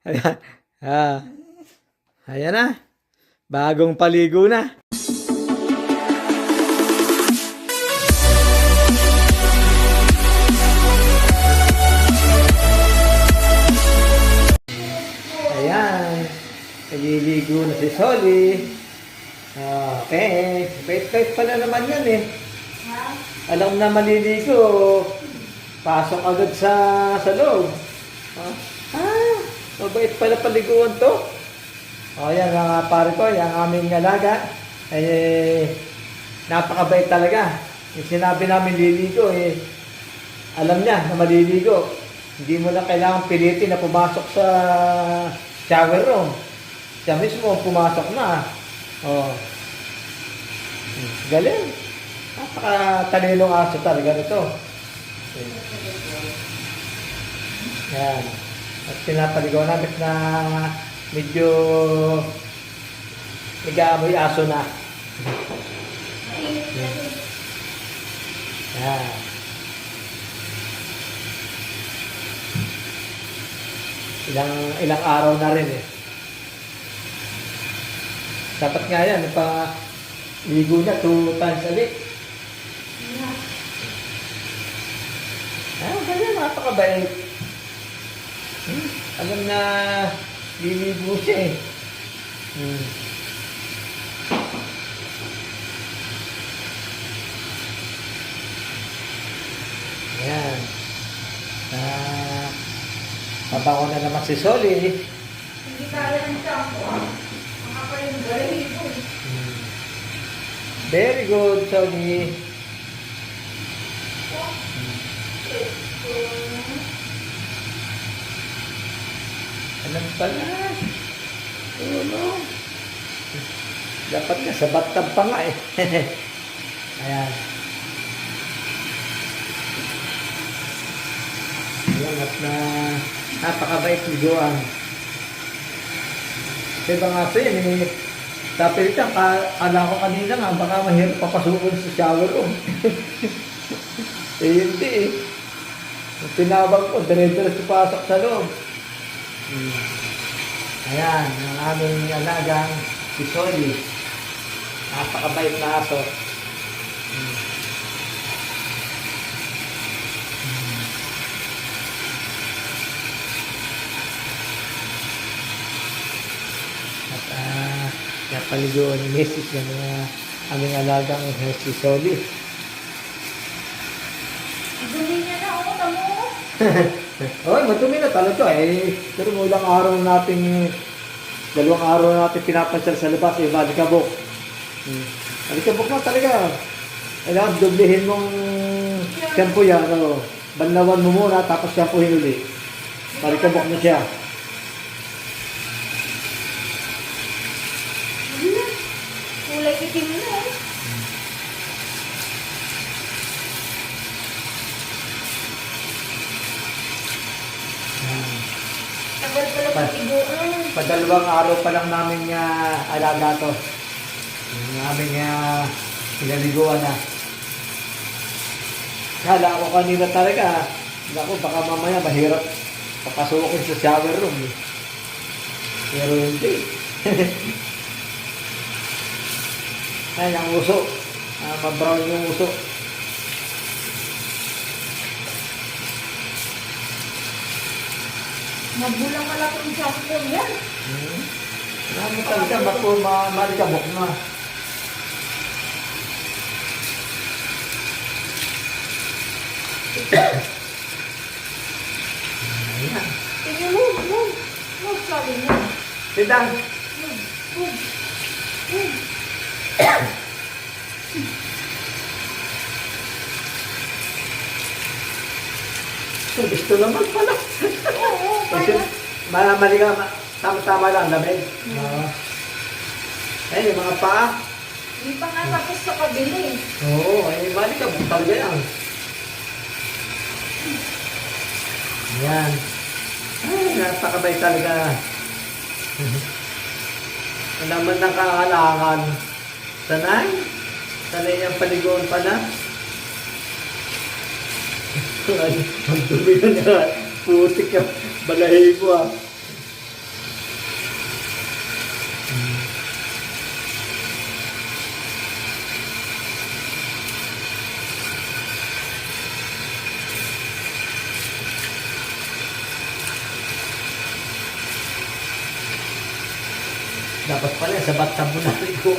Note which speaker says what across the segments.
Speaker 1: Ayan. Ah, ayan na. Bagong paligo na. Ayan. Naliligo na si Solly. Okay. Bait-bait pala naman yan eh. Alam na maliligo. Pasok agad sa loob. Mabait pala paliguan to. Yan mga pare ko, yung aming alaga. Napakabait talaga. Yung sinabi namin liligo, alam niya na maliligo. Hindi mo na kailangan pilitin na pumasok sa shower room. Siya mismo pumasok na. Galing. Napakatalilong aso talaga nito. Yan. At pinapaligaw namin na medyo nag-aamoy aso na. Yan. Ilang araw na rin eh. Dapat nga yan, ligo niya 2 times a week. Ganyan, napakabait. Alam na liligo siya eh. Ayan. Pabango na naman si Solly.
Speaker 2: Hindi kaya ng shampoo. Makakayung balahibo.
Speaker 1: Very good, Solly. Alam pala. Dapat nga sa bathtub pa nga eh. Ayan. Ayan at napakabait liguan. Diba nga sa yun eh. Tapos ito, kala ko kanina nga, baka mahirap papasukin sa shower room. Hindi eh. Tinabang ko, dire-diretso pasok sa loob. Ayan, ang aming alagang si Solly. Napakabait na aso. At napaliguan ni Mrs. ng aming alagang si Solly.
Speaker 2: Dumi niya na ako, tamo.
Speaker 1: Madumi na talaga eh. Pero mo ilang araw natin, 2 araw natin pinapansal sa labas eh, balikabok. Balikabok na talaga. Kailangan doblehin mong shampoo yan. Banlawan mo muna, tapos shampoohin ulit. Balikabok na siya.
Speaker 2: Kulay itim na eh. Tagal pala patiguan.
Speaker 1: 2 araw pa lang namin alaga to. Yung aming pinaliguan na. Kala ko kanina talaga, naku, baka mamaya mahirap papasukin sa shower room. Pero hindi. Ay, ang uso. Mabrown yung uso.
Speaker 2: Mabulang pala itong shampoo yan.
Speaker 1: Marami talaga, bako malikabok na. Ayan.
Speaker 2: Sige, move. Sabi niya.
Speaker 1: Tidang.
Speaker 2: Move.
Speaker 1: Gusto naman pala.
Speaker 2: Oo,
Speaker 1: Kasi
Speaker 2: pala.
Speaker 1: mali ka, tama-tama lang, lamig. Yung mga paa.
Speaker 2: Hindi pa nga tapos sa kabili.
Speaker 1: Oo, mali ka, talaga yan. Ayan. Ay, napakabay talaga. Naman ng kakalangan. Sanay? Sanay niyang paliguan pala. Ang dumi na nga. Putik ka. Balahibo ah. Dapat pala sa bathtub mo natin ko.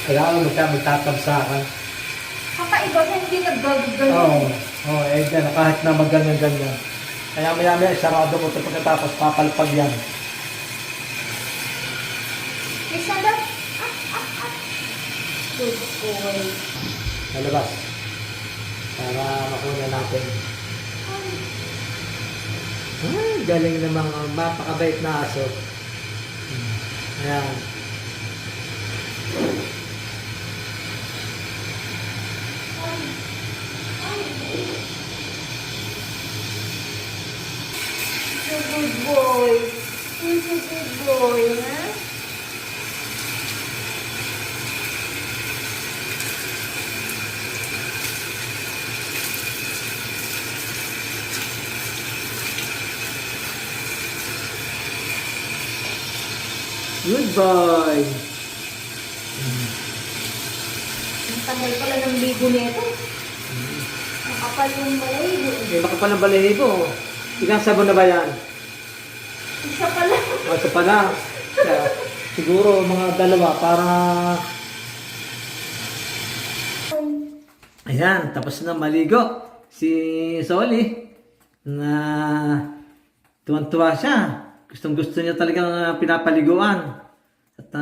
Speaker 1: Kailangan mo siya magtatabsakan.
Speaker 2: Kakaiba na hindi naggagano.
Speaker 1: Oo. Oo, eh dyan, kahit na magganyan-ganyan. Kaya maya-maya, sarado mo ito pagkatapos papalpag yan.
Speaker 2: Isa lang. Good boy.
Speaker 1: Nalabas. Para makuna natin. Ay, galing namang mapakabait na aso. Ayan.
Speaker 2: So good boy. He's a good boy, ha?
Speaker 1: Good boy.
Speaker 2: Ang tagal pala ng ligo nito. Makapal yung balahibo.
Speaker 1: Eh, baka pala balahibo. Ilang sabon na ba yan?
Speaker 2: Isa pala.
Speaker 1: O, ito pala. Kaya, siguro mga dalawa para... Ayan, tapos na maligo. Si Soli. Na tuwan-tuwa siya. Gustong-gusto niya talagang pinapaliguan. At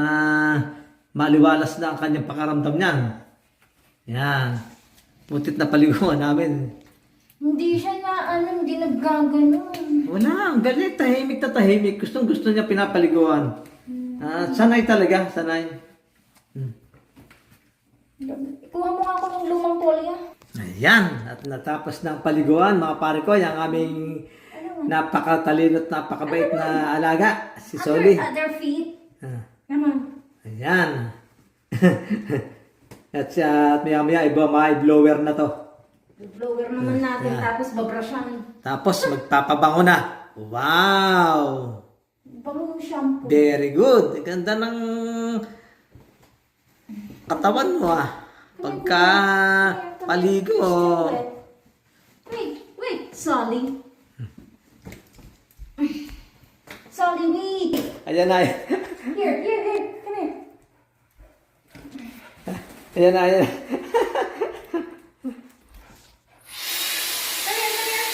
Speaker 1: maliwalas na ang kanyang pakaramdam niyan. Yan. Putit na paliguan namin.
Speaker 2: Hindi siya na hindi naggaganon.
Speaker 1: Wala, ang galit. Tahimik na tahimik. Gustong-gusto niya pinapaliguan. Sanay talaga, sanay.
Speaker 2: Ikuha mo nga ako ng lumang tolya.
Speaker 1: Ayan. At natapos ng paliguan, mga pare ko, yung aming napakatalino at napakabait na alaga, si Soli.
Speaker 2: Other feet.
Speaker 1: Ah.
Speaker 2: Come on.
Speaker 1: Ayan. At maya-maya, may blower na to.
Speaker 2: Blower naman natin,
Speaker 1: Yeah.
Speaker 2: tapos babrasyan.
Speaker 1: Tapos, magpapabango na. Wow!
Speaker 2: Bango yung shampoo.
Speaker 1: Very good. Ang ganda ng katawan mo pagka paligo.
Speaker 2: Wait, Solly. Solly, wait.
Speaker 1: Ayan na.
Speaker 2: Here, come here.
Speaker 1: Ayan na, ayan na.
Speaker 2: Come here.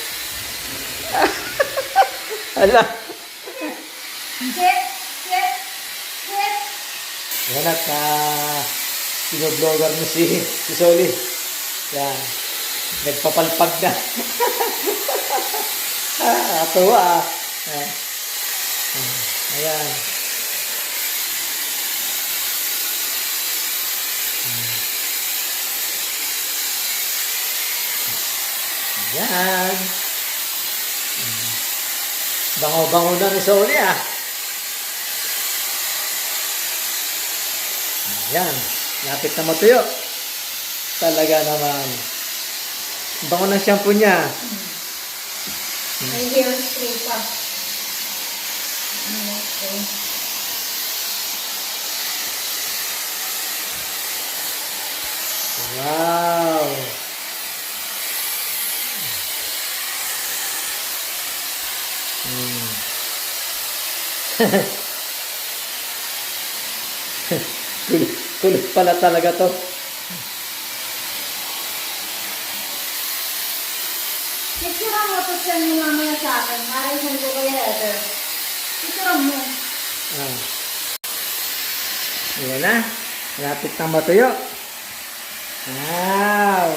Speaker 1: Ala.
Speaker 2: Sit.
Speaker 1: Ayan at sino-vlogger mo si Soli. Yan. Nagpapalpag na. Atuwa Ayan. Ayan. Bango-bango na ni Soli Ayan. Lapit na matuyo. Talaga naman. Bango ng shampoo niya.
Speaker 2: May hairspray pa. Okay.
Speaker 1: Wow. Kulit pala talaga to.
Speaker 2: Picture mo to send mo mamaya sa akin. Maray send ko kaya letter. Picture mo.
Speaker 1: Ayan na. Malapit na matuyo. Wow.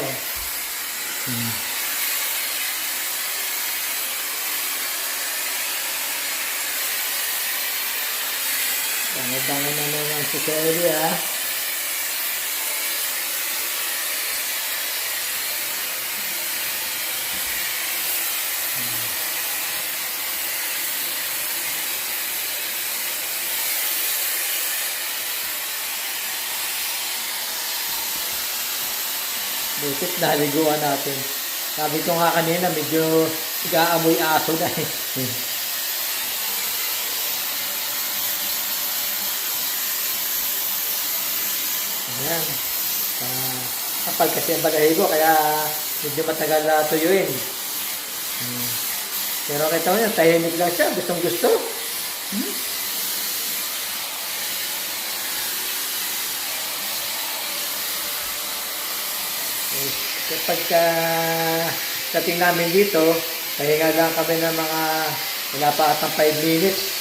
Speaker 1: Bango-bango na naman si Kelly Butit na haliguan natin. Sabi ko nga kanina, medyo nag-aamoy aso na Ayan. Kapal kasi ang balahibo, kaya medyo matagal tuyuin. Pero kita mo yan, tahimik lang siya, gustong gusto. Kapag dating namin dito, pahinga lang kami ng mga wala pa atang 5 minutes.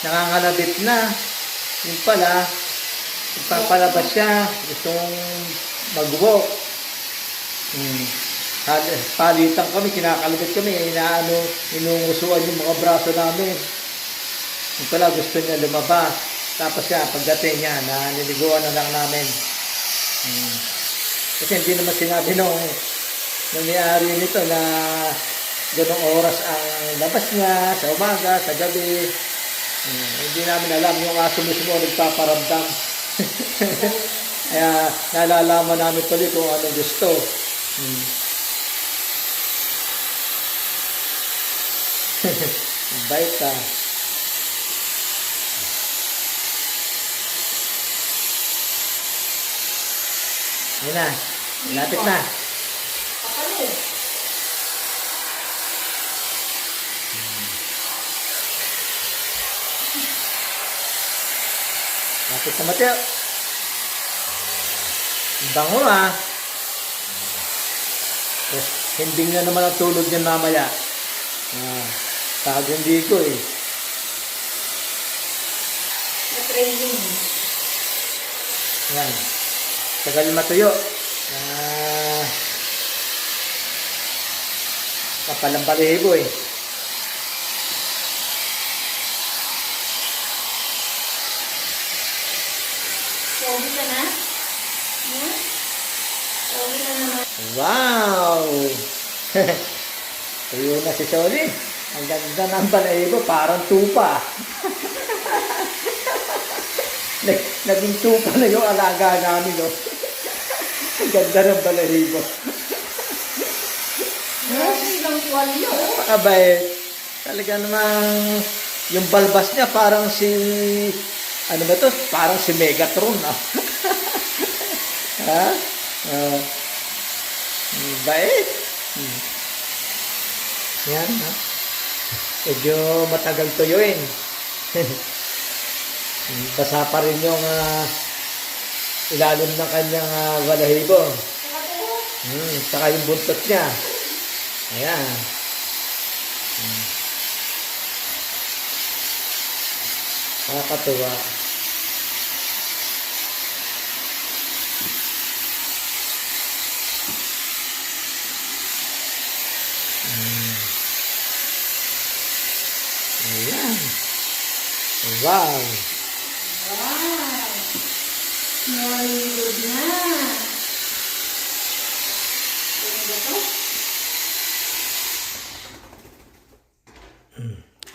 Speaker 1: Nangangalabit na. Yung pala, pagpapalabas siya, gustong mag-walk. Palitan kami, kinakalabit kami, inungusuan yung mga braso namin. Yung pala, gusto niya lumabas. Tapos siya, pagdating niya, niliguan na lang namin. Kasi hindi naman sinabi nung may-ari nito na ganong oras ang labas niya, sa umaga, sa gabi. Hindi namin alam yung aso mismo nagpaparamdam. Kaya nalalaman namin tuloy kung ano gusto. Bait ah. Ayun na, lapit na.
Speaker 2: Kapalit.
Speaker 1: Lapit na Mateo. Bango ah. Tapos, hindi na naman ang tulog niyan mamaya. Hindi ko eh.
Speaker 2: Na-training.
Speaker 1: Yan. Tagal matuyo. Kapalang balihibo eh.
Speaker 2: Pogi ka na? Pogi na naman.
Speaker 1: Wow! Tuyo na si Soli. Ang ganda ng balahibo, parang tupa. Naging tupa na yung alaga namin, no? Ang ganda ng balahibo.
Speaker 2: Ilang tuwalyo.
Speaker 1: Abay, talaga namang yung balbas niya parang si, ano ba to? Parang si Megatron, ah. Ha? Bait. Yan, ha? Medyo matagal tuyuin. Basa pa rin yung ilalim ng kanyang balahibo. Saka yung buntot niya. Ayan. Nakakatuwa. Ayan. Wow.
Speaker 2: Wow! Nalulod na. Ano ba to?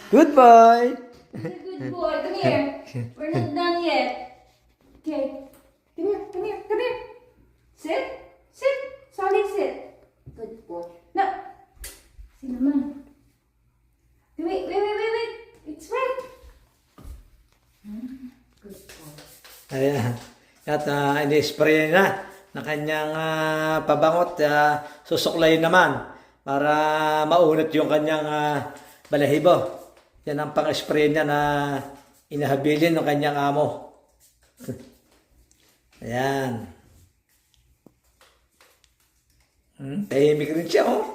Speaker 1: Good boy.
Speaker 2: Good boy. Come here. We're not done yet. Okay. Come here. Come here. Come here. Sit. Sit. Solid sit. Good boy. No. Si naman. Wait. It's right. Good boy.
Speaker 1: Ayan. At ini-spray na kanyang pabangot. Susuklay naman para maunat yung kanyang balahibo. Yan ang pang-spray niya na inahabilin ng kanyang amo. Ayan. Tahimik rin siya, oh.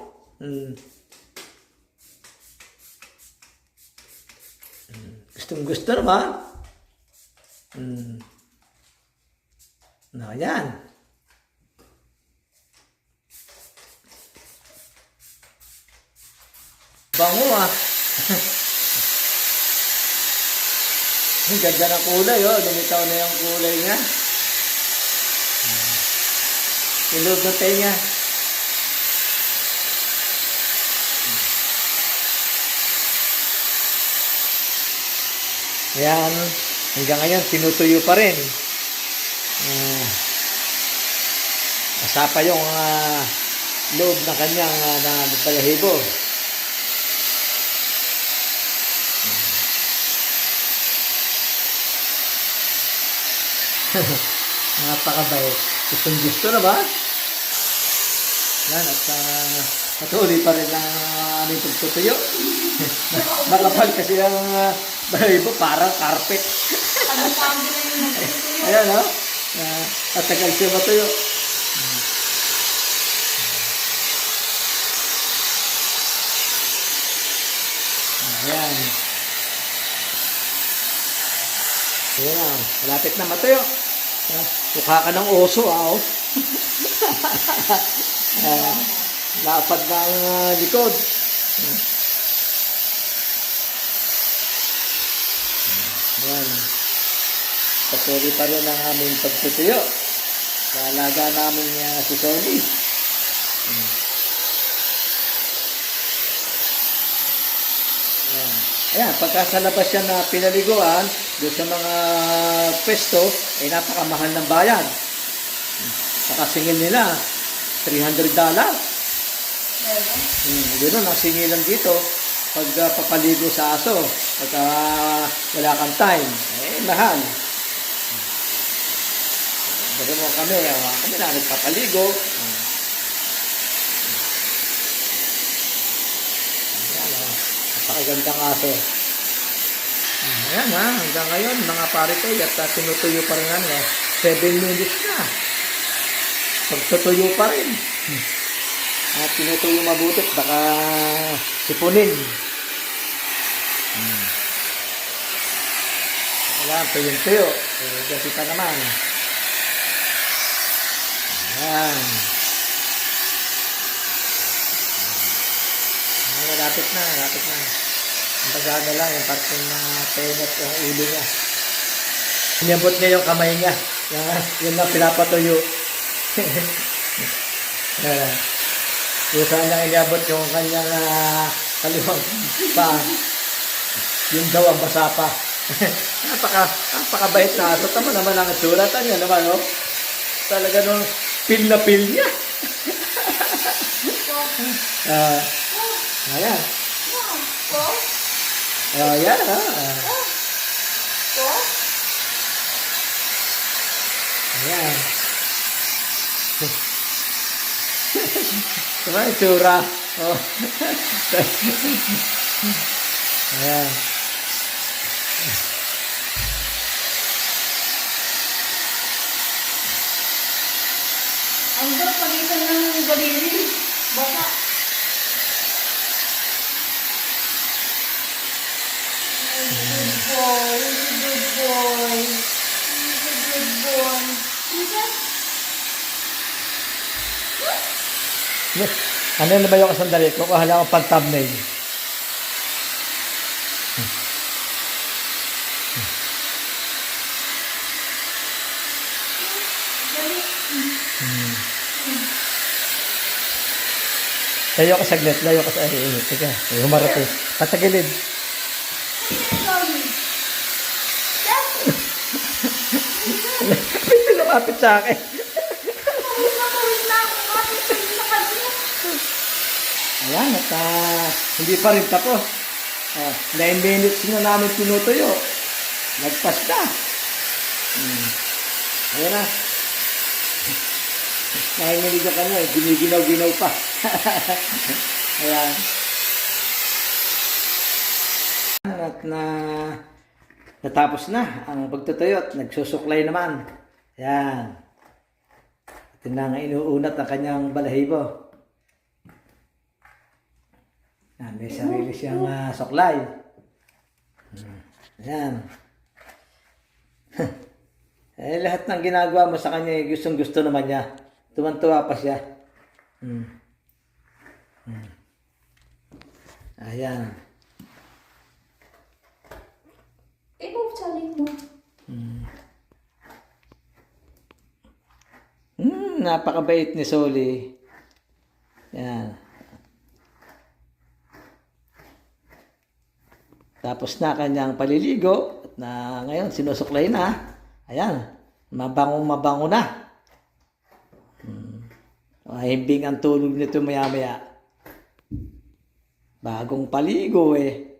Speaker 1: Gustong gusto naman. Ayan. Bango ah. Ang ganda ng kulay, oh. Lumitaw na yung kulay niya. Ilog na tenga. Ayan. Hanggang ngayon, tinutuyo pa rin. Basa pa yung loob ng kanyang balahibo. Napakabait. Gusto na ba? Yan, at patuloy pa rin ang aming pagtutuyo. Makapal kasi ang balahibo, parang carpet.
Speaker 2: Ano pa ang gila yung nagtutuyo?
Speaker 1: Ayan, no? At tagal siya matuyo. Ayan. Ayan na, malapit na matuyo. Mukha ka ng oso, oh. Lapad na ang likod. Ayan. Patuloy pa rin ang aming pagtutuyo. Alaga namin si Sony. Ayan. Ayan, pagka sa labas yan na pinaliguan, doon sa mga pwesto, ay napakamahal ng bayan. Nakasingil nila, $300. Ganoon ang singilan dito pag papaligo sa aso. Pagka wala kang time, mahal. Bago mo kami na nagpapaligo. Napakagandang aso. Ayan hanggang ngayon mga paritoy at tinutuyo pa rin ano, 7 minutes na. Pagtutuyo pa rin. At tinutuyo mabuti, baka sipunin. Wala, tuyo-tuyo. Gasi pa naman. Ayan. Malapit na. Ang basada lang, yung parting tenot yung ulo niya. Inabot niya yung kamay niya. Yun lang pinapatuyo. Kung saan niya inabot yung kanyang kaliwang paa. Yung daw ang basa pa. Napakabait na aso. Tama naman ang suratan niya naman, no? Talaga nung pil na pil niya. Ayan. Ayan, Ayan. Diba yung tsura? Oh. Ayan.
Speaker 2: Ang sarap pagitan ng daliri. Baka. Good boy. Good boy. Good boy.
Speaker 1: Ano na ba yung kasandali? Kukuha lang ang pag-thumbnail. Layo ka saglit. Layo ka sa... Teka, humarap eh. Patagilid. May lumapit sa akin. Ayan, at hindi pa rin tapos. 9 minutes na namin tinutuyo. Nagpas na. Ayan na. Nahinginig ka na eh. Giniginaw-ginaw pa. Ayan. At natapos na ang pagtutuyo at nagsusuklay naman. Ayan. Ito na ang inuunat ang kanyang balahibo. May sarili siyang suklay. Ayan. Lahat ng ginagawa mo sa kanya, gustong-gusto naman niya. Tuwan-tuwa pa siya. Ayan.
Speaker 2: Salin mo.
Speaker 1: Napakabait ni Soli. Ayan. Tapos na kanyang paliligo at na ngayon sinusuklay na. Ayan, mabango na. Himbing ang tulog nito maya-maya. Bagong paligo eh.